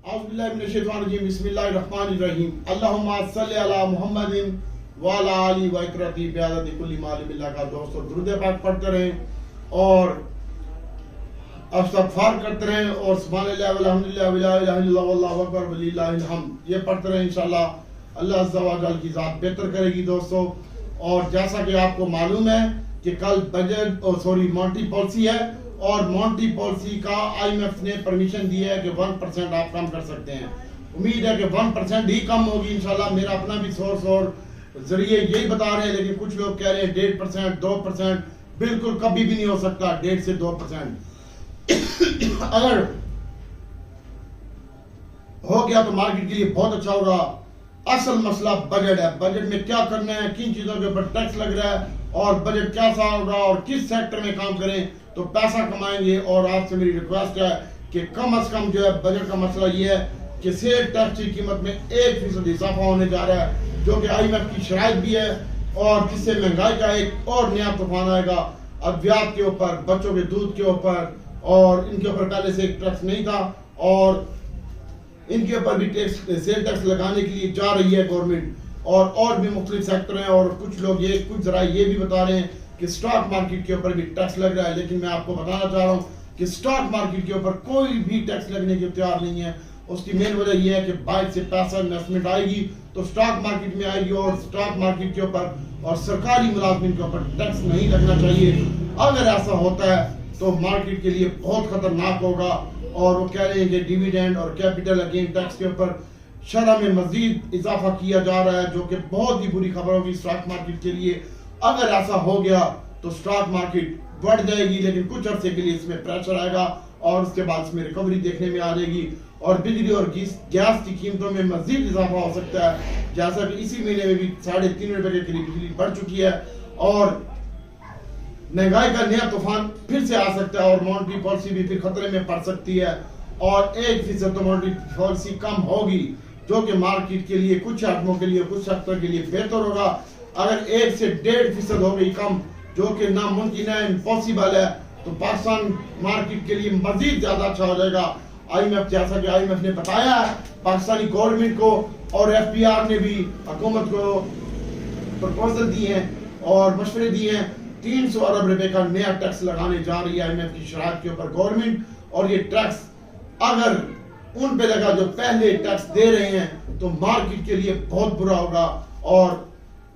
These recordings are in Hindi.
बिस्मिल्लाहिर्रहमानिर्रहीम अल्लाहुम्मा सल्लि अला मुहम्मदिन व अला आलि व इकरती बियादति कुल्ली मालिमिल्लाह का दोस्तों दुरूद पाक पढ़ते रहें और इस्तग़फ़ार करते रहें और सुब्हानल्लाह वल्हम्दुलिल्लाह वला इलाहा इल्लल्लाह वल्लाहु अकबर वलिल्लाहिल हम्द। ये पढ़ते रहें इंशाअल्लाह अल्लाह अज़्ज़ा व जल की ज़ात बेहतर करेगी दोस्तों। और जैसा कि आपको मालूम है कि कल बजट मॉनेटरी पॉलिसी है और मॉनेटरी पॉलिसी का IMF ने परमिशन दी है कि 1% आप कम कर सकते हैं। उम्मीद है कि 1% ही कम होगी इंशाल्लाह। मेरा अपना भी सोर्स और जरिए यही बता रहे हैं, लेकिन कुछ लोग कह रहे हैं 1.5% 2%। बिल्कुल कभी भी नहीं हो सकता 1.5 से 2%। अगर हो गया तो मार्केट के लिए बहुत अच्छा होगा। असल मसला बजट है। बजट में क्या करना है, किन चीजों के ऊपर टैक्स लग रहा है और बजट कैसा होगा और किस सेक्टर में काम करें तो पैसा कमाएंगे। और आपसे मेरी रिक्वेस्ट है कि कम से कम जो है बजट का मसला ये है कि सेल टैक्स की कीमत में 1% इजाफा होने जा रहा है, जो कि IMF की शराइत भी है और जिससे महंगाई का एक और नया तूफान आएगा। अद्वियात के ऊपर, बच्चों के दूध के ऊपर और इनके ऊपर पहले से एक टैक्स नहीं था और इनके ऊपर भी सेल टैक्स लगाने के लिए जा रही है गवर्नमेंट। और भी मुख्तलिफ सेक्टर हैं और कुछ लोग कुछ जरा ये भी बता रहे हैं कि स्टॉक मार्केट के ऊपर भी टैक्स लग रहा है। लेकिन मैं आपको बताना चाह रहा हूँ कि स्टॉक मार्केट के ऊपर कोई भी टैक्स लगने के तैयार नहीं है। उसकी मेन वजह यह है कि बाहर से पैसा इन्वेस्टमेंट आएगी तो स्टॉक मार्केट में आएगी और स्टॉक मार्केट के ऊपर और सरकारी मुलाजमिन के ऊपर टैक्स नहीं लगना चाहिए। अगर ऐसा होता है तो मार्केट के लिए बहुत खतरनाक होगा। और वो कह रहे हैं कि डिविडेंड और कैपिटल गेन टैक्स के ऊपर शरह में मजीद इजाफा किया जा रहा है, जो कि बहुत ही बुरी खबर होगी स्टॉक मार्केट के लिए। अगर ऐसा हो गया तो स्टॉक मार्केट बढ़ जाएगी, लेकिन कुछ अरसे के लिए इसमें प्रेशर आएगा और उसके बाद इसमें रिकवरी देखने में आ जाएगी। और बिजली और गैस की कीमतों में मजीद इजाफा हो सकता है, जैसा कि इसी महीने में भी 3.5 रुपए के करीब बिजली बढ़ चुकी है और महंगाई का नया तूफान फिर से आ सकता है और मॉनेटरी पॉलिसी भी फिर खतरे में पड़ सकती है। और 1% तो मॉनेटरी पॉलिसी कम होगी, जो कि मार्केट के लिए, कुछ आइटमों के लिए, कुछ सेक्टर के लिए बेहतर होगा। अगर 1 से 1.5% हो गई कम, जो कि नामुमकिन है, इम्पॉसिबल है, तो पाकिस्तान मार्केट के लिए मजीद ज्यादा अच्छा हो जाएगा। IMF, जैसा कि IMF ने बताया है पाकिस्तानी गवर्नमेंट को और FPR ने भी हुकूमत को प्रपोजल दिए हैं और मशवरे दिए हैं। 300 अरब रुपए का नया टैक्स लगाने जा रही है IMF की शराइत के ऊपर गवर्नमेंट। और ये टैक्स अगर उन पे लगा जो पहले टैक्स दे रहे हैं तो मार्केट के लिए बहुत बुरा होगा। और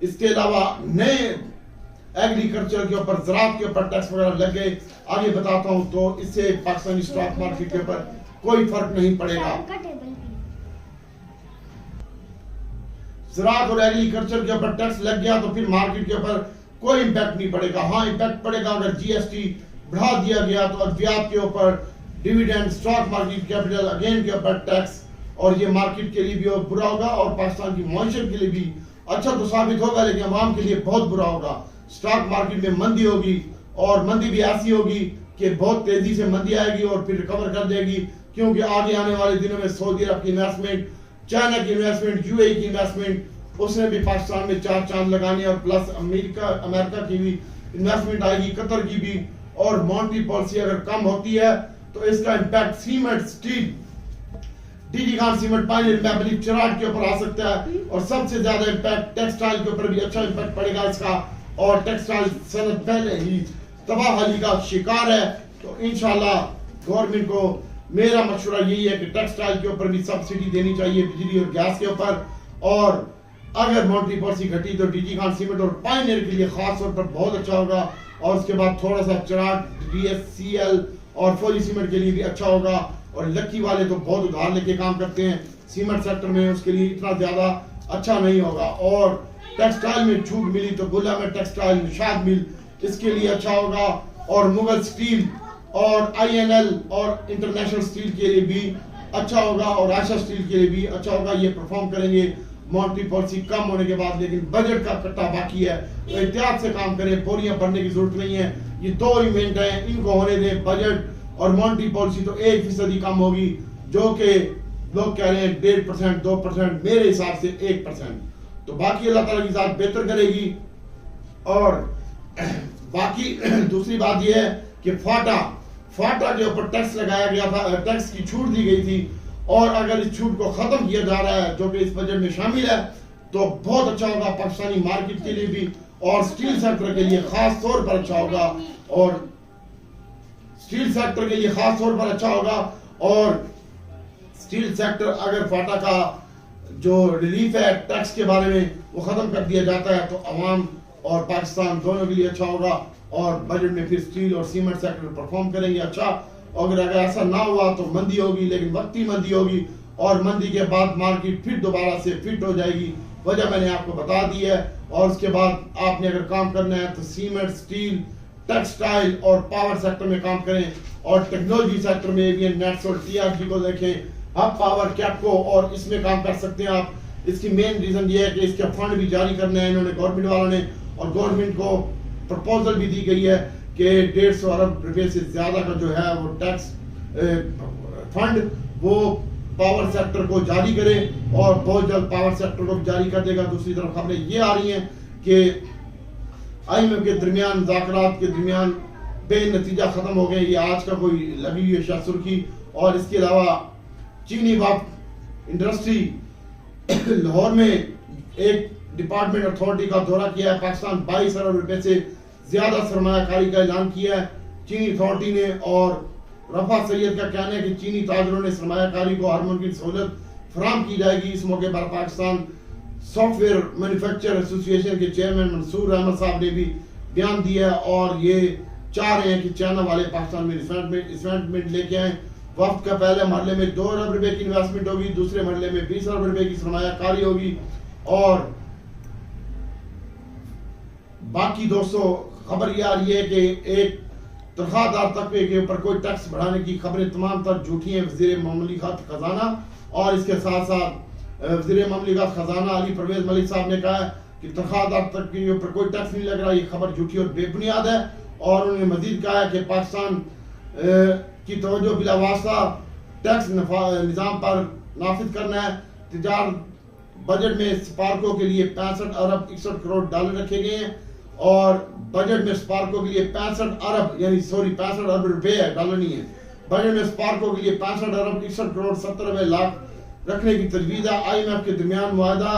इसके अलावा नए एग्रीकल्चर के ऊपर, ज़राअत के ऊपर टैक्स वगैरह लग गए, आगे बताता हूं, तो इससे पाकिस्तानी स्टॉक मार्केट के ऊपर कोई फर्क नहीं पड़ेगा। ज़राअत और एग्रीकल्चर के ऊपर टैक्स लग गया तो फिर मार्केट के ऊपर कोई इम्पैक्ट नहीं पड़ेगा। हाँ, इम्पैक्ट पड़ेगा अगर GST बढ़ा दिया गया तो अद्वियात के ऊपर, dividend, stock market, capital gain के ऊपर टैक्स, और ये मार्केट के लिए भी बुरा होगा और पाकिस्तान की मईशत के लिए भी अच्छा तो साबित होगा, लेकिन अवाम के लिए बहुत बुरा होगा। स्टॉक मार्केट में मंदी होगी और मंदी भी ऐसी होगी कि बहुत तेजी से मंदी आएगी और फिर रिकवर कर देगी, क्योंकि आगे आने वाले दिनों में सऊदी अरब की इन्वेस्टमेंट, चाइना की इन्वेस्टमेंट, UAE की इन्वेस्टमेंट, उसने भी पाकिस्तान में 4 चांद लगाने और प्लस अमेरिका की भी इन्वेस्टमेंट आएगी, कतर की भी। और मॉनेटरी पॉलिसी अगर कम होती है तो इसका impact cement, steel, DG Khan cement, पानी, चिराग के ऊपर आ सकता है। और सबसे ज्यादा इम्पैक्ट टेक्सटाइल के ऊपर भी अच्छा इम्पैक्ट पड़ेगा इसका। और टेक्सटाइल सनत पहले ही तबाही का शिकार है, तो इंशाल्लाह गवर्नमेंट को मेरा मशवरा यही है कि टेक्सटाइल के ऊपर भी सब्सिडी देनी चाहिए, बिजली और गैस के ऊपर। और अगर मॉनेटरी पॉलिसी घटी तो DG खान सीमेंट और पायनियर के लिए खास तौर पर बहुत अच्छा होगा। और उसके बाद थोड़ा सा चिराग, DSCL और फौजी सीमेंट के लिए भी अच्छा होगा। और लक्की वाले तो बहुत उधार लेके काम करते हैं सीमेंट सेक्टर में, उसके लिए इतना ज्यादा अच्छा नहीं होगा। और टेक्सटाइल में छूट मिली तो गुला में टेक्सटाइल, निशाद मिल, इसके लिए अच्छा होगा। और मुगल स्टील और INL और इंटरनेशनल स्टील के लिए भी अच्छा होगा और आशा स्टील के लिए भी अच्छा होगा। ये परफॉर्म करेंगे मॉनेटरी पॉलिसी कम होने के बाद। लेकिन बजट का कट्टा बाकी है तो एहतियात से काम करें, बोरियां भरने की जरूरत नहीं है। ये 2 इवेंट हैं, इनको होने दें। बजट और मॉनेटरी पॉलिसी तो 1% ही कम होगी, जो कि लोग कह रहे हैं 1.5% 2%, मेरे हिसाब से 1%। तो बाकी अल्लाह ताला की ज़ात बेहतर करेगी। और बाकी दूसरी बात यह है कि फाटा के ऊपर टैक्स लगाया गया था, टैक्स की छूट दी गई थी और अगर इस छूट को खत्म किया जा रहा है जो कि इस बजट में शामिल है तो बहुत अच्छा होगा पाकिस्तानी मार्केट के लिए भी और स्टील सेक्टर के लिए खास तौर पर अच्छा होगा और स्टील सेक्टर के लिए खास तौर पर अच्छा होगा। और स्टील सेक्टर अगर फाटा का जो रिलीफ है टैक्स के बारे में वो खत्म कर दिया जाता है तो अवाम और पाकिस्तान दोनों के लिए अच्छा होगा और बजट में फिर स्टील और सीमेंट सेक्टर परफॉर्म करेंगे अच्छा। अगर ऐसा ना हुआ तो मंदी होगी, लेकिन वक्ती मंदी होगी और मंदी के बाद मार्केट फिर दोबारा से फिट हो जाएगी। वजह मैंने आपको बता दी है। और उसके बाद आपने अगर काम करना है तो सीमेंट, स्टील, टेक्सटाइल और पावर सेक्टर में काम करें और टेक्नोलॉजी सेक्टर में एवियन नेट्स और टीआरजी को देखें, हब पावर, कैपको और इसमें काम कर सकते हैं आप। इसकी मेन रीजन ये है कि इसके फंड भी जारी करने हैं इन्होंने गवर्नमेंट वालों ने और गवर्नमेंट को प्रपोजल भी दी गई है कि 150 अरब रुपए से ज्यादा का जो है वो टैक्स फंड वो पावर सेक्टर को जारी करे और बहुत जल्द पावर सेक्टर को भी जारी कर देगा। दूसरी तरफ खबरें ये आ रही हैं कि IMF के दरमियान मुज़ाकरात के दरमियान बेनतीजा खत्म हो गए। ये आज का कोई लगी हुई है सुर्खी। और इसके अलावा चीनी वक्फ इंडस्ट्री लाहौर में एक डिपार्टमेंट अथॉरिटी का दौरा किया है। पाकिस्तान 22 अरब रुपए से ज्यादा सरमायाकारी का ऐलान किया है चीनी अथॉरिटी ने। और रफा सैयद का कहना है कि चीनी ताजरों ने सरमायाकारी को हर मुमकिन सहूलत फराम की जाएगी। इस मौके पर पाकिस्तान सॉफ्टवेयर मैन्युफैक्चर एसोसिएशन के चेयरमैन मंसूर अहमद साहब ने भी बयान दिया है और ये चाह रहे हैं कि चाइना वाले पाकिस्तान में इन्वेस्टमेंट लेके आए। वक्त का पहले मरहले में 2 अरब रुपए की इन्वेस्टमेंट होगी, दूसरे मरहले में 20 अरब रुपए की सरमायाकारी होगी। और बाकी दोस्तों खबर ये आ रही है कि एक तनख्वाहदार तबके के ऊपर कोई टैक्स बढ़ाने की खबरें तमाम तर झूठी हैं। वज़ीर ममलिकत खजाना और इसके साथ साथ वज़ीर ममलिकत खजाना अली परवेज मलिक साहब ने कहा है कि तनख्वाहदार तबके के ऊपर कोई टैक्स नहीं लग रहा। ये खबर झूठी और बेबुनियाद है। और उन्होंने मजीद कहा है कि पाकिस्तान की तवज्जो बिला वास्ता टैक्स निज़ाम पर नाफिज करना है। तिजारत बजट में स्पार्को के लिए 65 अरब 61 करोड़ डॉलर रखे गए हैं और बजट में स्पार्को के लिए 65 अरब रुपए है, डॉलर नहीं है। बजट में स्पार्को के लिए 65 अरब 61 करोड़ 70 लाख रखने की तजवीज़ है। IMF के दरमियान मुआहदा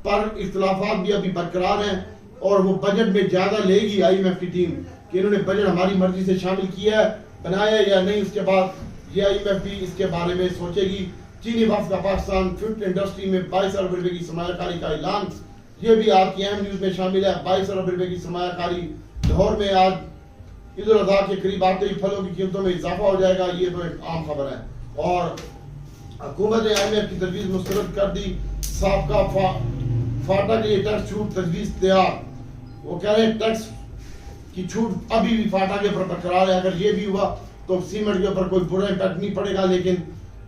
पर इख्तलाफात भी अभी बरकरार हैं और वो बजट में ज्यादा लेगी IMF की टीम कि इन्होंने बजट हमारी मर्जी से शामिल किया है, बनाया या नहीं। उसके बाद ये IMF भी इसके बारे में सोचेगी। चीनी वफ्द का पाकिस्तान फिट इंडस्ट्री में 22 अरब रुपए की सरमायाकारी का ऐलान, ये भी आज की अहम न्यूज में शामिल है। 22 अरब रुपए की सरमायाकारी। लाहौर में आज ईद उल अज़हा के करीब आते ही फलों की कीमतों में इजाफा हो जाएगा, ये तो एक आम खबर है। और हुकूमत ने IMF की तजवीज़ मुस्तरद कर दी। साबका फाटा के लिए टैक्स छूट तजवीज़ तैयार। वो कह रहे हैं टैक्स की छूट अभी भी फाटा के ऊपर बरकरार है। अगर ये भी हुआ तो सीमेंट के ऊपर कोई बुरा इम्पैक्ट नहीं पड़ेगा, लेकिन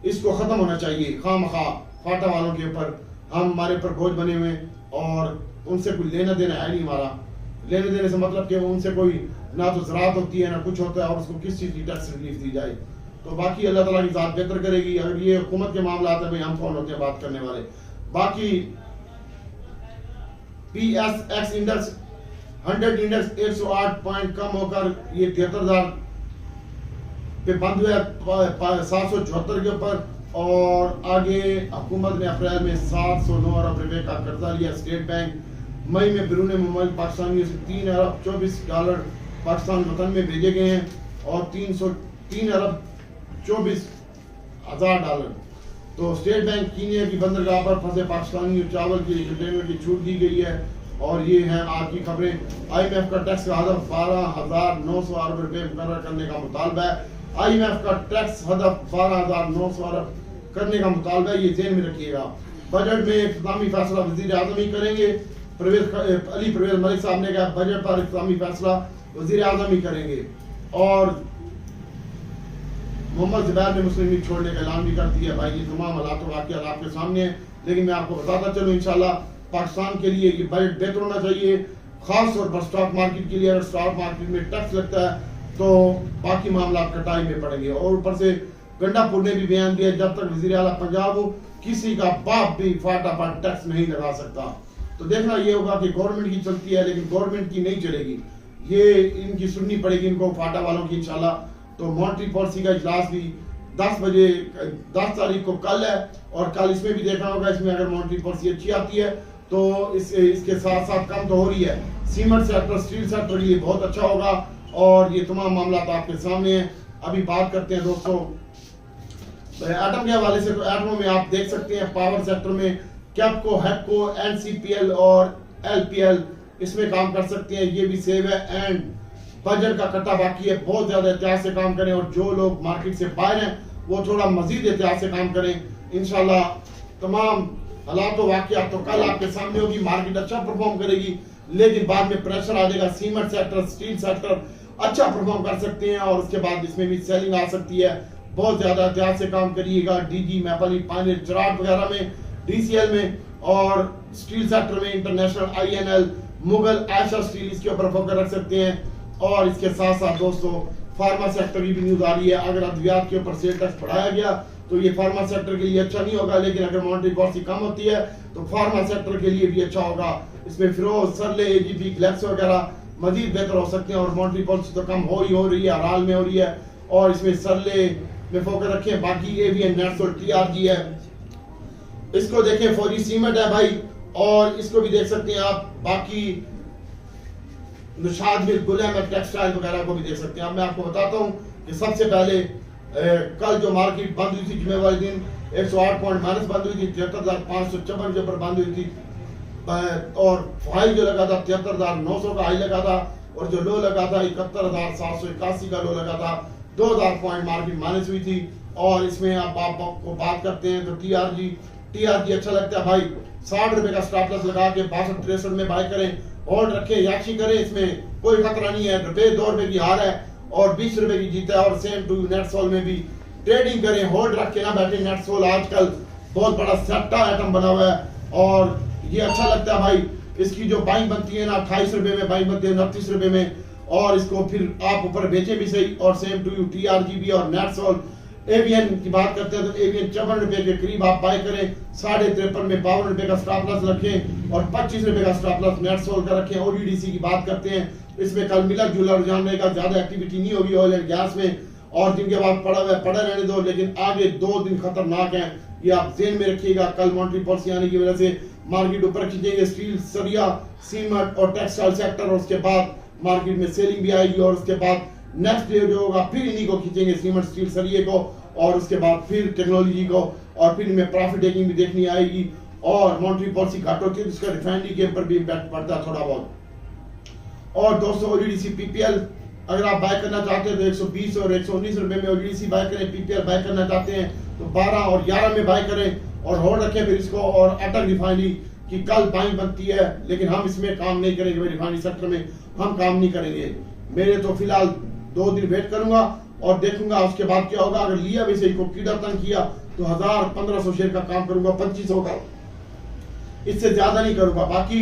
इसको खत्म होना चाहिए। खामखा फाटा वालों के ऊपर हमारे ऊपर बोझ बने हुए और उनसे कोई लेना देना है नहीं हमारा। लेने देने से मतलब कि उनसे कोई ना तो ज़राअत होती है ना कुछ होता है और उसको किस चीज़ की टैक्स रिलीफ दी जाए। तो बाकी अल्लाह ताला की ज़ात बेहतर करेगी। अगर ये हुकूमत के मामला आता है भाई हम कौन होते हैं बात करने वाले। बाकी PSX इंडेक्स 100 इंडेक्स 108 पॉइंट कम होकर ये 73,000 पे बंद हुआ 774 के ऊपर। और आगे हुकूमत ने अप्रैल में 709 अरब रुपए का कर्जा लिया स्टेट बैंक। मई में बैरून मुल्क पाकिस्तानियों से 3 अरब 24 डॉलर पाकिस्तान वतन में भेजे गए हैं और 3 अरब 24 हज़ार डॉलर। तो स्टेट बैंक कीनिया की बंदरगाह पर फंसे पाकिस्तानी चावल की कंटेनर की छूट दी गई है। और ये हैं आज की खबरें। IMF का टैक्स का हदफ 12,900 अरब रुपए मुकर्रर करने का मुतालबा है। IMF का टैक्स हदफ 12,900 अरब करने का मुतालबा है, ये ज़हन में रखिएगा। बजट में इख्तितामी फैसला वज़ीर आज़म ही करेंगे। अली परवेज मलिक साहब ने कहा बजट पर इख्तितामी फैसला वज़ीर आज़म ही करेंगे। और मोहम्मद ज़ुबैर ने मुस्लिम लीग छोड़ने का ऐलान भी कर दिया। भाई ये तमाम हालात वाक़ियात आपके सामने हैं, लेकिन मैं आपको बताता चलूँ इंशाल्लाह पाकिस्तान के लिए ये बजट बेहतर होना चाहिए। खास तौर पर स्टॉक मार्केट के लिए अगर स्टॉक मार्केट में टैक्स लगता है तो बाकी मामला कटाई में पड़ेंगे। और ऊपर से गंडापुर ने भी बयान दिया जब तक वज़ीर आला पंजाब हो किसी का बाप भी फाटा पर टैक्स नहीं लगा सकता। तो देखना ये होगा कि गवर्नमेंट की चलती है लेकिन गवर्नमेंट की नहीं चलेगी, ये इनकी सुननी पड़ेगी इनको फाटा वालों की इंशाल्लाह। तो मॉनेटरी पॉलिसी का इजलास भी 10 तारीख को कल है, और कल इसमें भी देखना होगा, इसमें अगर मॉनेटरी पॉलिसी अच्छी आती है तो इसके साथ साथ कम तो हो रही है। सीमेंट सेक्टर, स्टील सेक्टर के लिए बहुत अच्छा होगा, और ये तमाम मामला आपके सामने हैं। अभी बात करते हैं दोस्तों एटम के हवाले से। तो एटमों में आप देख सकते हैं पावर सेक्टर में कैपको, हैपको, एनसीपीएल और एलपीएल इसमें काम कर सकते हैं, ये भी सेव है। एंड बजट का कट्टा बाकी है, बहुत ज्यादा एहतियात से काम करें, और जो लोग मार्केट से बाहर हैं वो थोड़ा मजीद एहतियात से काम करें। इंशाल्लाह तमाम हालात तो वाकयात तो कल आपके सामने होगी, मार्केट अच्छा परफॉर्म करेगी, लेकिन बाद में प्रेशर आ जाएगा। सीमेंट सेक्टर, स्टील सेक्टर अच्छा परफॉर्म कर सकते हैं, और उसके बाद इसमें भी सेलिंग आ सकती है। बहुत ज्यादा एहतियात से काम करिएगा, डीजी, मैपली, पानी, चराट वगैरह में, डीसीएल में, और स्टील सेक्टर में international, INL, Mughal, Ayesha steel, इसके ऊपर फोकस रख सकते हैं। और इसके साथ साथ दोस्तों फार्मा सेक्टर की भी न्यूज आ रही है, अगर अद्वियात के ऊपर सेल टैक्स बढ़ाया गया तो ये फार्मा सेक्टर के लिए अच्छा नहीं होगा, लेकिन अगर मॉनेटरी पॉलिसी कम होती है तो फार्मा सेक्टर के लिए भी अच्छा होगा। इसमें फिरोज, सरले, एजीपी, ग्लेक्सो वगैरह मजीद बेहतर हो सकते हैं, और मॉनेटरी पॉलिसी तो कम हो रही है, हर हाल में हो रही है, और इसमें सरले में फोकस रखें। बाकी एवीएन, नेटसोल, टीआरजी है, इसको देखें, फौजी सीमेंट है भाई, और इसको भी देख सकते हैं आप। बाकी निशाद मिल, गुलम टेक्सटाइल वगैरह को भी देख सकते हैं। अब मैं आपको बताता हूँ कि सबसे पहले कल जो मार्केट बंद हुई थी जुमे वाले दिन 108 पॉइंट माइनस बंद हुई थी, 73,554 के ऊपर बंद हुई थी, और हाई जो लगा था 73,900 का हाई लगा था, और जो लो लगा था 71,781 का लो लगा था। 2000 पॉइंट मार्केट माइनस हुई थी। और इसमें आप आपको बात करते हैं तो टीआरजी अच्छा लगता है भाई, 60 रुपए का स्टॉप लॉस लगा के 62-63 में बाय करें, होल्ड रखें, याची करें, इसमें कोई खतरा नहीं है। 2 रुपए की हार है और 20 रुपए की जीत है। और सेम टू नेटसोल में भी ट्रेडिंग करें, होल्ड रख के ना बैठे। नेटसोल आजकल बहुत बड़ा सेक्टर आइटम बना हुआ है, और ये अच्छा लगता है भाई। इसकी जो बाइंग बनती है ना 28 रुपए में बाइंग बनती है, 29 रुपए में, और इसको फिर आप ऊपर बेचे भी सही। और सेम टू यू टीआरजीबी और नेटसोल। एवीएन की बात करते हैं तो एवीएन 54 रुपए के करीब आप बाय करें, 53.5 में 52 रुपए का स्टॉप लॉस रखें, और 25 रुपए का स्टॉप लॉस नेटसोल का रखें। ओडीडीसी की बात करते हैं, इसमें कल मिलक जुलक रुझान रहेगा, ज्यादा एक्टिविटी नहीं होगी ऑयल एंड गैस में, और दिन के बाद पड़ा हुआ पड़ा रहने दो, लेकिन आगे 2 दिन खतरनाक हैं, ये आप ध्यान में रखिएगा। कल मॉनेटरी पॉलिसी आने की वजह से मार्केट ऊपर खींचेंगे, स्टील, सरिया, सीमेंट और टेक्सटाइल सेक्टर, और उसके बाद मार्केट में सेलिंग भी आएगी, और उसके बाद नेक्स्ट डे जो होगा फिर इन्हीं को खींचेंगे, सीमेंट, स्टील, सरिये को, और उसके बाद फिर टेक्नोलॉजी को, और फिर इनमें प्रॉफिट टेकिंग भी देखनी आएगी। और मॉनेटरी पॉलिसी घट होती है तो इसका रिफाइनरी के ऊपर भी इम्पैक्ट पड़ता है थोड़ा बहुत। और दोस्तों ओडीडीसी पीपीएल अगर आप बाय करना चाहते हैं तो 120 और 119 रुपए में ओडीडीसी बाय करें। पीपीएल बाय करना चाहते हैं तो 12 और 11 में बाय करें, और होल्ड रखें फिर इसको। और अटक रिफाइनरी की कल बाइंग बनती है, लेकिन हम इसमें काम नहीं करेंगे, रिफाइनरी सेक्टर में हम काम नहीं करेंगे। मेरे तो फिलहाल 2 दिन वेट करूंगा और देखूंगा उसके बाद क्या होगा। अगर लिया भी सही को कीड़ा तंग किया तो 1000-1500 शेयर का काम करूंगा, 2500 का, इससे ज्यादा नहीं करूंगा। बाकी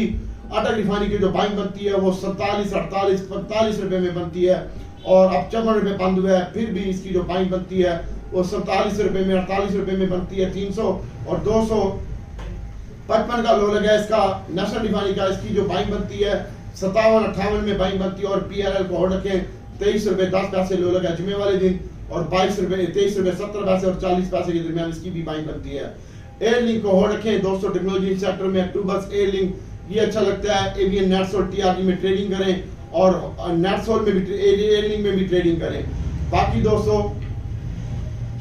अटक रिफाइनरी की जो बाइंग बनती है वो 47, 48, 45 रुपए में बनती है, और अब 54 रुपए बंद हुआ है, फिर भी इसकी जो बाइंग बनती है वो 47 रुपए में, 48 रुपए में बनती है। 300 और 255 का लो लगा इसका नेशनल रिफाइनरी का। इसकी जो बाइंग बनती है 57-58 में बाइंग बनती है, और पीएलएल को होल्ड रखें 23 रुपए 10 पैसे लो लगा जुमे वाले दिन, और 22 रुपए 23 रुपए 70 पैसे और 40 पैसे के दरमियान इसकी भी बाइंग बनती है। एयरलिंक को होल्ड रखें दोस्तों, टेक्नोलॉजी सेक्टर में अक्टूबर्स, एयरलिंक ये अच्छा लगता है। एवीएन, नेटसोल, टीआरजी में ट्रेडिंग करें, और नेटसोल में भी, एयरलिंक में भी ट्रेडिंग करें। बाकी दोस्तों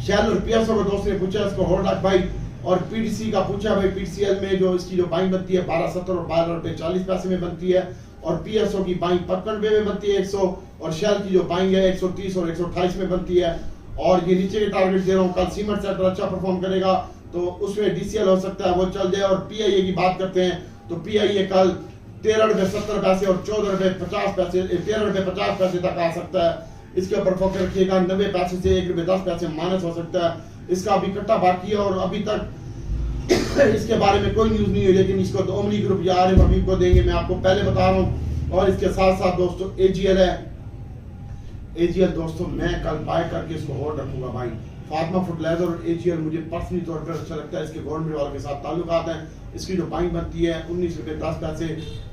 शेल और पीएसओ को दोस्त ने पूछा, इसको होल्ड रख भाई। और पीटीसी का पूछा भाई, पीटीसीएल में जो इसकी जो बाइंग बनती है 12.70 और 12 रुपए 40 पैसे में बनती है, और पीएसओ की बाइंग 55 रुपए में बनती है 100, और शेल की जो बाइंग है 130 और 128 में बनती है। और ये नीचे के टारगेट दे रहा हूँ। कल सीमेंट सेक्टर अच्छा परफॉर्म करेगा तो उसमें डीसीएल हो सकता है वो चल जाए। और पीआईए की बात करते हैं तो पीआईए कल 13 रुपए 70 पैसे और 14 रुपए 50 पैसे, 13 रुपए 50 पैसे तक आ सकता है। इसके ऊपर फोकस रखिएगा। 90 पैसे से 1 रुपए 10 पैसे माइनस हो सकता है, इसका अभी कट्टा बाकी है, और अभी तक इसके बारे में कोई न्यूज नहीं हुई, लेकिन इसको तो ओमनी ग्रुप या आरएम हबीब को देंगे, मैं आपको पहले बता रहा हूँ। और इसके साथ साथ दोस्तों एजीएल है, एजीएल दोस्तों मैं कल बाय करके इसको होल्ड रखूंगा भाई। फातिमा फुटलेदर और एजीएल मुझे पर्सनली तौर पर अच्छा लगता है, इसके गवर्नमेंट वालों के साथ ताल्लुकात हैं। इसकी जो बाइंग बनती है 19 रुपए 10 पैसे,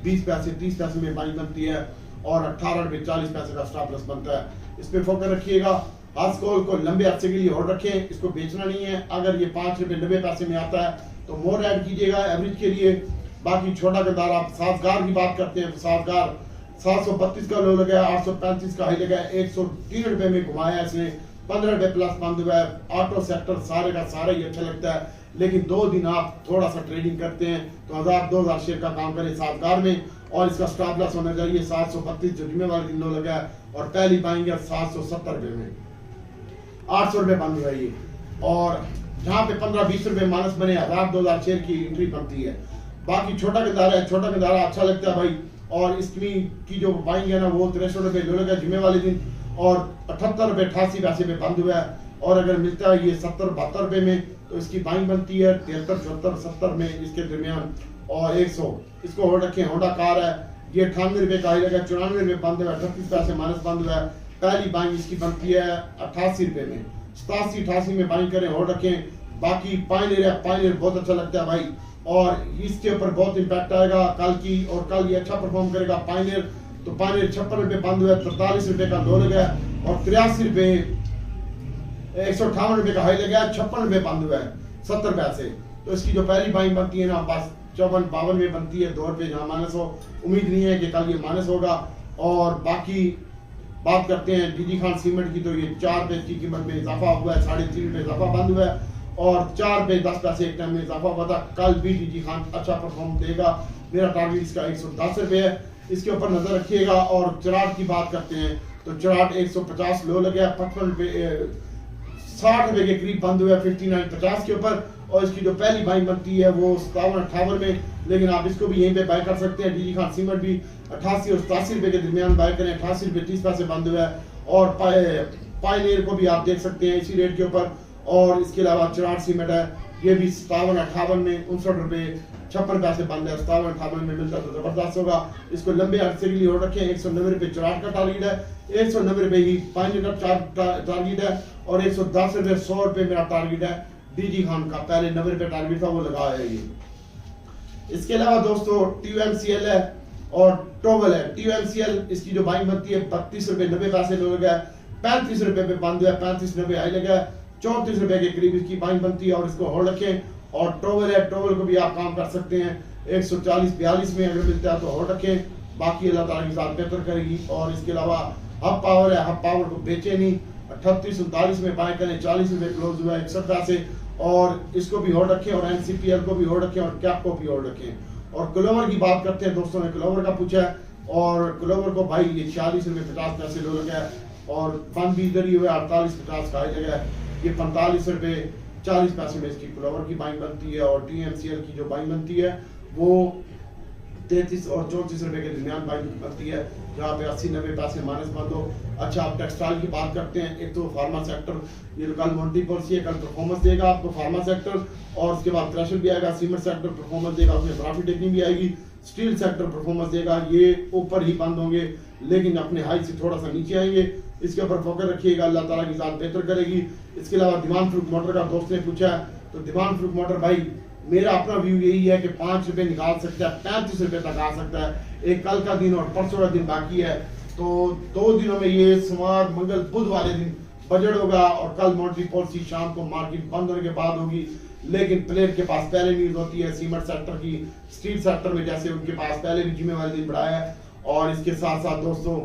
20 पैसे 30 पैसे में बाइंग बनती है, और 18 रुपए 40 पैसे का स्टॉप लॉस बनता है। इस पे फोकस रखिएगा। हास्कोल को लंबे अरसे के लिए होल्ड रखें, इसको बेचना नहीं है। अगर ये 5 रुपये 90 पैसे में आता है तो मोर ऐड कीजिएगा एवरेज के लिए। बाकी छोटा गद्दार, आप साजगार की बात करते हैं तो साजगार 732 का लो लगा है, 835 का हाई लगा है, 103 रुपये में घुमाया इसने, 15 रुपये प्लस बंद हुआ है। ऑटो सेक्टर सारे का सारा ही अच्छा लगता है, लेकिन 2 दिन आप थोड़ा सा ट्रेडिंग करते हैं तो 1000-2000 शेयर का काम करें साजगार में। और इसका स्टॉप लॉस होना चाहिए 732 जो जुम्मे वाले दिन लो लगा है, और पहली पाएंगे 770 रुपये में, 800 रुपये बंद हुआ ये। और जहाँ पे 15-20 रुपये माइनस बने 1000-2000 शेयर की एंट्री बनती है। बाकी छोटा गद्दारा है, छोटा गद्दारा अच्छा लगता है भाई। और इसमें की जो बाइंग है ना वो 63 रुपये लो लगा जुम्मे वाले दिन, और 78 रुपये 88 पैसे में बंद हुआ है। और अगर मिलता है ये 70-72 रुपये में तो इसकी बाइंग बनती है 73-74-70 में इसके दरमियान, और 100 इसको होल्ड रखें। होंडा कार है, ये 98 रुपये का ही लगा, 94 रुपये बंद हुआ है, 38 पैसे माइनस बंद हुआ है। पहली बाइंग इसकी बनती है 88 रुपये में, 87-88 में बाइंग करें, होल्ड रखें। बाकी पायनियर है, पायनियर बहुत अच्छा लगता है भाई, और इसके ऊपर बहुत इम्पैक्ट आएगा कल की, और कल ये अच्छा परफॉर्म करेगा पायनियर। तो पायनियर 56 रुपये बंद हुआ है, 43 रुपये का लो लगा है, और 83 रुपये 158 रुपये का हाई लगा है, 56 रुपये बंद हुआ है 70 पैसे। तो इसकी जो पहली बाइंग बनती है ना बस 54-52 में बनती है, 2 रुपये जहाँ माइनस हो। उम्मीद नहीं है कि कल ये माइनस होगा। और बाकी बात करते हैं डीजी खान सीमेंट की, तो ये 4 रुपये की कीमत में इजाफा हुआ है, 3.5 रुपये इजाफा बंद हुआ है, और 4 रुपये 10 पैसे एक टाइम में इजाफा हुआ था। कल भी डीजी खान अच्छा परफॉर्म देगा, मेरा टारगेट इसका 110 रुपये है, इसके ऊपर नजर रखिएगा। और चराट की बात करते हैं तो चराट 150 लो लगे, 55 रुपये 60 रुपये के करीब बंद हुआ है 59.50 के ऊपर। और इसकी जो पहली बाइंग बनती है वो 57-58 में, लेकिन आप इसको भी यहीं पे बाय कर सकते हैं। डीजी खान सीमेंट भी 88 और 87 रुपये के दरमियान बाय करें, 88 रुपये 30 पैसे बंद हुआ है। और पायनियर को भी आप देख सकते हैं इसी रेट के ऊपर। और इसके अलावा चराट सीमेंट है, ये भी 57-58 में 59 रुपये 56 पैसे बंद है, 57-58 में मिलता तो जबरदस्त होगा। इसको लंबे अरसे के लिए होल्ड रखें। 190 रुपये चराट का टारगेट है, 190 रुपये ही पायनियर का टारगेट है, और 110 रुपये 100 रुपये मेरा टारगेट है डीजी खान का। पहले 90 रुपये टारगेट था वो लगाया है ये। इसके अलावा दोस्तों TUMCL है और टोवल है। TUMCL इसकी जो बाइंग बनती है 32 रुपये 90 पैसे लो लगा है, 35 रुपये पे बंद हुआ है, 35-90 आई लगा है, 34 रुपये के करीब इसकी बाइंग बनती है, और इसको होल्ड रखें। और टोवल है, टोवल को भी आप काम कर सकते हैं 140-42 में अगर मिलता है तो होल्ड रखें। बाकी अल्लाह ताला की साथ बेहतर करेगी। और इसके अलावा हब पावर है, हब पावर को बेचे नहीं, 38-39 में बाय करें, 40 रुपये क्लोज हुआ है 61 पैसे, और इसको भी होल्ड रखें। और NCPL को भी होल्ड रखें, और कैप को भी होल्ड रखें। और क्लोवर की बात करते हैं दोस्तों ने क्लोवर का पूछा है, और क्लोवर को भाई ये 46 रुपये 50 पैसे लो लगा है, और फंड भी इधर ही हुआ है 48-50 का जगह है, ये 45 रुपये 40 पैसे में इसकी क्लोवर की बाइंग बनती है। और TMCL की जो बाइंग बनती है वो 33 और 34 रुपये के दरमियान बाइंग बनती है, जहाँ पे 80-90 पैसे माइनस बंद हो। अच्छा, आप टेक्सटाइल की बात करते हैं, एक तो फार्मा सेक्टर, ये तो कल मॉनिटरी पॉलिसी है, कल परफॉर्मेंस देगा आपको फार्मा सेक्टर, और उसके बाद क्रशर भी आएगा, सीमेंट सेक्टर परफॉर्मेंस देगा, उसमें प्रॉफिट टेकिंग भी आएगी, स्टील सेक्टर परफॉर्मेंस देगा। ये ऊपर ही बंद होंगे लेकिन अपने हाई से थोड़ा सा नीचे आएंगे, इसके ऊपर फोकस रखिएगा, अल्लाह ताला की जात बेहतर करेगी। इसके अलावा दीवान फ्रूट मोटर का दोस्त ने पूछा है, तो दीवान फ्रूट मोटर भाई मेरा अपना व्यू यही है कि 5 रुपये निकाल सकता है, 35 रुपये तक आ सकता है। एक कल का दिन और परसों का दिन बाकी है, तो 2 दिनों में ये सोमवार मंगल बुध वाले दिन बजट होगा, और कल मॉनिटरी पॉलिसी शाम को मार्केट बंद होने के बाद होगी। लेकिन प्लेयर के पास पहले न्यूज होती है सीमेंट सेक्टर की, स्टील सेक्टर में जैसे उनके पास पहले भी जुम्मे वाले दिन बढ़ाया है। और इसके साथ साथ दोस्तों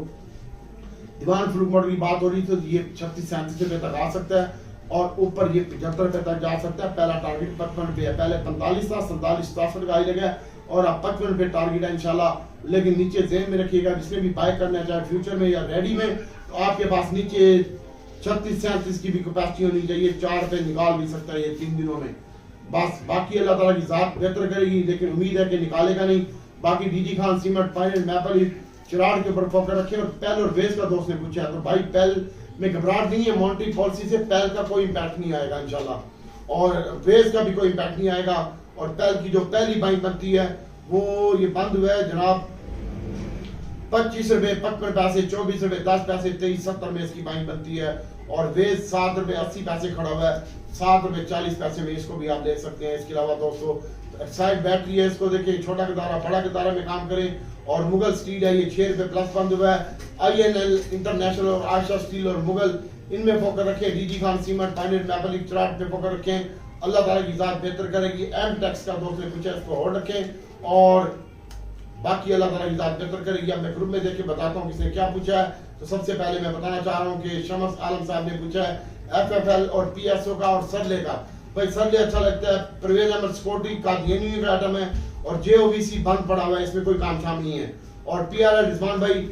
दीवान फ्रूट मोटर की बात हो रही थी, तो ये 36-37 रुपये तक आ सकता है, और ऊपर ये 75 रुपये तक जा सकता है। पहला टारगेट 55 रुपये है, पहले 45 था, 47-67 का आई लगा, और अब 55 रुपये टारगेट है इंशाल्लाह। लेकिन नीचे ज़हन में रखिएगा, जिसने भी बाय करना है चाहे फ्यूचर में या रेडी में, तो आपके पास नीचे 36-37 की भी कैपेसिटी होनी चाहिए, 4 रुपये निकाल भी सकता है ये 3 दिनों में बस। बाकी अल्लाह ताला की जात बेहतर करेगी, लेकिन उम्मीद है कि निकालेगा नहीं। बाकी DG Khan cement Pioneer Maple चिराग के ऊपर फोकस रखें। और पेल और वेस का दोस्त ने पूछा है, तो भाई पेल में घबराहट नहीं है, मॉनिटरी पॉलिसी से पेल का कोई इम्पैक्ट नहीं आएगा इंशाल्लाह, और वेस का भी कोई इम्पैक्ट नहीं आएगा। और पेल की जो पहली बाइंग बनती है वो ये बंद हुआ है जनाब 25 रुपये 55 पैसे, 24 रुपये 10 पैसे, 23-70 में इसकी बाइंग बनती है। और वेस 7 रुपये 80 पैसे खड़ा हुआ है, 7 रुपये 40 पैसे में, इसको भी आप देख सकते हैं। इसके अलावा दोस्तों एक्साइड बैटरी है, इसको देखिए, छोटा गदारा बड़ा गदारा में काम करें। और मुगल स्टील है, ये 6 रुपये प्लस बंद हुआ है। INL इंटरनेशनल और आयशा स्टील और मुगल इनमें फोकस रखें। DG Khan cement, Pioneer, Maple Leaf, Cherat पे फोकस रखें। अल्लाह ताला की ज़ात बेहतर करेगी। एम टैक्स का दोस्त ने पूछा, इसको होल्ड रखें और बाकी अल्लाह ताला की ज़ात बेहतर करेगी। अब मैं ग्रुप में देख के बताता हूँ किसने क्या पूछा है। तो सबसे पहले मैं बताना चाह रहा हूँ कि शमस आलम साहब ने पूछा है FFL और PSO का और सरले का। भाई सरले अच्छा लगता है, परवेज अहमद सिक्योरिटी का DNU का आइटम है और JOVC बंद पड़ा हुआ है, इसमें कोई काम शाम नहीं है। और PRL रिजवान भाई,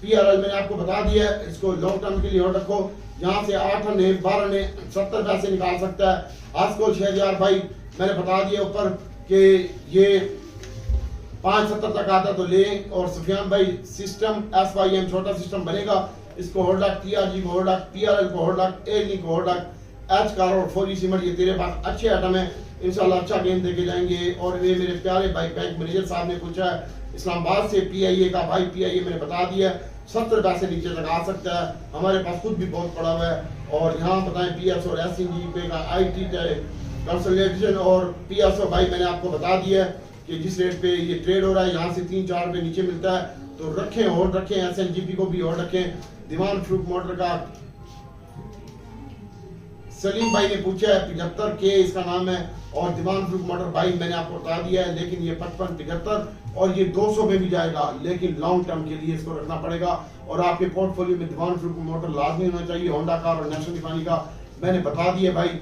PRL मैंने आपको बता दिया है, इसको लॉन्ग टर्म के लिए होल्ड रखो। यहाँ से 8 आने 12 आने 70 पैसे निकाल सकता है। आजकल शहरयार भाई मैंने बता दिया ऊपर कि ये 570 तक आता तो ले। और सुफियान भाई सिस्टम SYM छोटा सिस्टम बनेगा, इसको होल्ड रख। TRG को होल्ड रख, PRL को होल्ड रख, ALNI को होल्ड रख, एच कार और 4G सीमेंट, ये तेरे पास अच्छे आइटम है, इंशाल्लाह अच्छा गेम देके जाएंगे। और ये मेरे प्यारे भाई बैंक मैनेजर साहब ने पूछा है इस्लामाबाद से PIA का। भाई PIA मैंने बता दिया 70 पैसे नीचे तक आ सकता है, हमारे पास खुद भी बहुत पड़ा हुआ है। और यहाँ बताएं PS और SNG पे का IT कंसोलिडेशन और PSO भाई मैंने आपको बता दिया है कि जिस रेट पे ये ट्रेड हो रहा है यहाँ से 3-4 रुपए नीचे मिलता है, तो रखें, होल्ड रखें। SNGP को भी होल्ड रखें। दीवान फ्रूट मोटर का सलीम भाई ने पूछा है 75K इसका नाम है। और दीवान फ्रूट मोटर भाई मैंने आपको बता दिया है, लेकिन ये 55-75 और ये 200 पे भी जाएगा, लेकिन लॉन्ग टर्म के लिए इसको रखना पड़ेगा। और आपके पोर्टफोलियो में दीवान फ्रूट मोटर लाजमी होना चाहिए। होंडा कार और नेशनल रिफाइनरी का मैंने बता दिया भाई।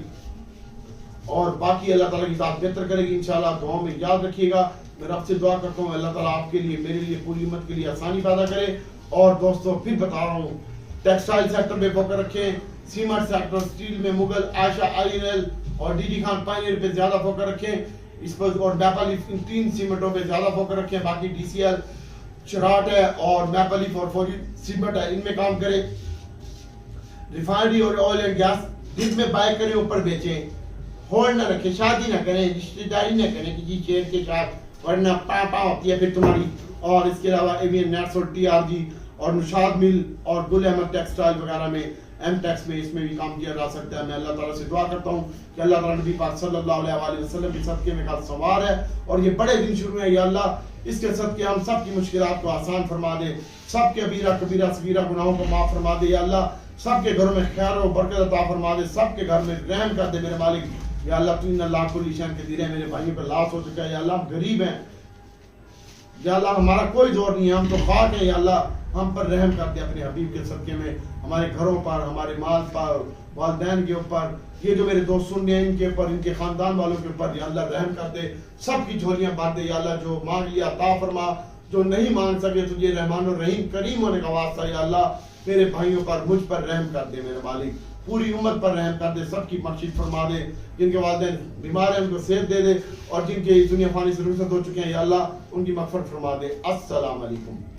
और बाकी अल्लाह ताला की ज़ात बेहतर करेगी इंशाल्लाह। दुआओं में याद रखिएगा। मैं रब से दुआ करता हूँ अल्लाह ताला आपके लिए, मेरे लिए, पूरी उम्मत के लिए आसानी पैदा करे। और दोस्तों फिर बता रहा हूँ, टेक्सटाइल सेक्टर में फोकस रखें, सीमेंट सेक्टर, स्टील में मुगल, आयशा, INL और डीजी खान पायनियर पे ज्यादा फोकस रखें इस पर। और मैपल लीफ, इन 3 सीमेंटों पे ज्यादा फोकस रखें। बाकी DCL, चराट है और मैपल लीफ और 4G सीमेंट है, इनमें काम करें। रिफाइनरी और ऑयल एंड गैस जिसमें बाय करें ऊपर बेचें, होल्ड ना रखें, शादी ना करें, रिश्तेदारी ना करें किसी शेयर के साथ, वरना पापा होती है फिर तुम्हारी। और इसके अलावा एवियन नेट्स और TRG और निशाद मिल और गुल अहमद टेक्सटाइल वगैरह में M टैक्स में इसमें भी काम किया जा सकता है। मैं अल्लाह ताला से दुआ करता हूँ कि अल्लाह ताला नबी पाक सल्लल्लाहु अलैहि वसल्लम के सदके में का सवार है और ये बड़े दिन शुरू है, या अल्लाह इसके सदके हम सब की मुश्किलात को आसान फरमा दे, सबके अबीरा कबीरा सगीरा गुनाहों को माफ फरमा दे, या अल्लाह सबके घरों में खैर और बरकत अता फरमा दे, सबके घर में रहम कर दे मेरे मालिक। या अल्लाह तू इन अल्लाह कुल ईशान के दीरे मेरे भाइयों पर लाश हो चुका है, या अल्लाह गरीब हैं, या अल्लाह हमारा कोई जोर नहीं है, हम तो खाक है, या अल्लाह हम पर रहम कर दे अपने हबीब के सदके में, हमारे घरों पर, हमारे माल पर, वालिदैन के ऊपर, ये जो मेरे दोस्त सुन रहे हैं इनके ऊपर, इनके खानदान वालों के ऊपर, या अल्लाह रहम कर दे, सबकी झोलियां भर दे, या अल्लाह जो मांग लिया अता फरमा, जो नहीं मांग सके तुझे रहमान और रहीम करीम होने का वास्ता, या अल्लाह मेरे भाइयों पर, मुझ पर रहम कर दे मेरे मालिक, पूरी उम्मत पर रहम कर दे, सबकी बख्शिश फरमा दे, जिनके वालिदैन बीमार हैं उनको सेहत दे दे और जिनके दुनिया फानी से रुखसत हो चुके हैं या अल्लाह उनकी मग़फ़िरत फरमा दे। अस्सलाम वालेकुम।